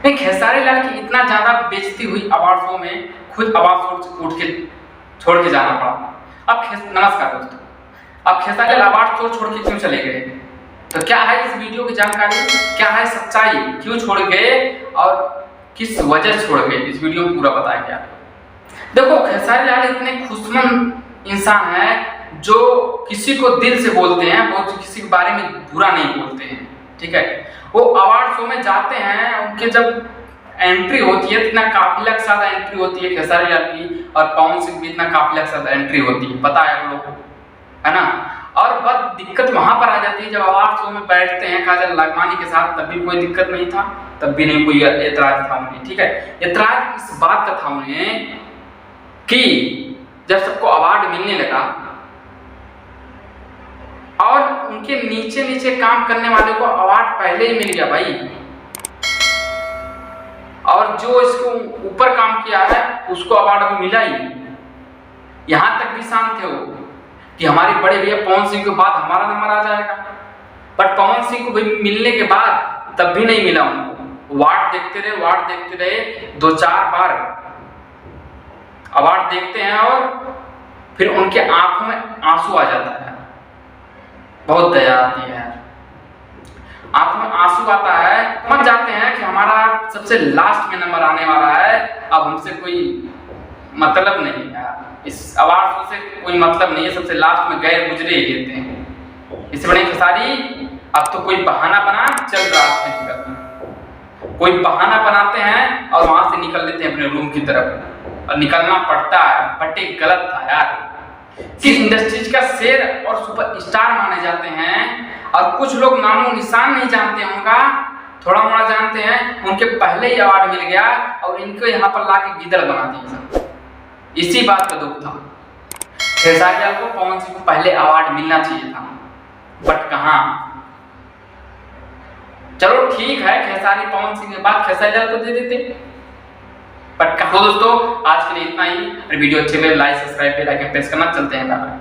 नहीं, खेसारी लाल की इतना ज्यादा बेइज्जती हुई अवार्ड शो में खुद आवाज उठ के छोड़ के जाना पड़ा। नमस्कार दोस्तों, अब खेसारी लाल अवार्ड छोड़ के क्यों चले गए, तो क्या है इस वीडियो की जानकारी, क्या है सच्चाई, क्यों छोड़ गए और किस वजह से छोड़ गए, इस वीडियो में पूरा बताएंगे आप। देखो, खेसारी लाल इतने खुशमन इंसान है जो किसी को दिल से बोलते हैं, वो किसी के बारे में बुरा नहीं बोलते हैं, ठीक है। वो अवार्ड शो में जाते हैं, उनके जब एंट्री होती है इतना काफिला के साथ एंट्री होती है खेसारी लाल की, और पवन सिंह भी इतना काफिला के साथ एंट्री होती है, पता है आप लोगों को, है ना। और बस दिक्कत वहां पर आ जाती है जब अवार्ड शो में बैठते हैं काजल लाखवानी के साथ, तब भी कोई दिक्कत नहीं था, तब भी नहीं कोई एतराज था उन्हें, ठीक है। एतराज इस बात का था उन्हें कि जब सबको अवार्ड मिलने लगा और उनके नीचे नीचे काम करने वाले को अवार्ड पहले ही मिल गया भाई, और जो इसको ऊपर काम किया है उसको अवार्ड अभी मिला ही। यहां तक भी शांत थे वो कि हमारे बड़े भैया पवन सिंह के बाद हमारा नंबर आ जाएगा, बट पवन सिंह को भी मिलने के बाद तब भी नहीं मिला उनको। वार्ड देखते रहे 2-4 बार अवार्ड देखते हैं और फिर उनके आंखों में आंसू आ जाता है, बहुत दया आती है, आंखों में आंसू आता है, समझ जाते हैं कि हमारा सबसे लास्ट में नंबर आने वाला है, अब हमसे कोई मतलब नहीं है, इस अवार्ड से कोई मतलब नहीं है, सबसे लास्ट में गए गुजरे ही लेते हैं। इससे बड़े खेसारी अब तो कोई बहाना बना चल रास्ते की तरफ, कोई बहाना बनाते हैं और वहां से निकल लेते हैं अपने रूम की तरफ, और निकलना पड़ता है, बट एक गलत था यार। किस इंडस्ट्रीज का शेर और सुपरस्टार माने जाते हैं, और कुछ लोग नामो निशान नहीं जानते हैं उनका, थोड़ा मोड़ा जानते हैं, उनके पहले ही अवार्ड मिल गया और इनको यहाँ पर लाके गिदड़ बना दिया। इसी बात का दुख था। खेसारी लाल को पवन सिंह को पहले अवार्ड मिलना चाहिए था, बट कहाँ। चलो ठीक है, खेसारी पवन सिंह के बाद खेसारी लाल को दे देते, बट कहो दोस्तों, आज के लिए इतना ही। वीडियो अच्छे लगे like subscribe bell icon press करना। चलते हैं, बाय बाय।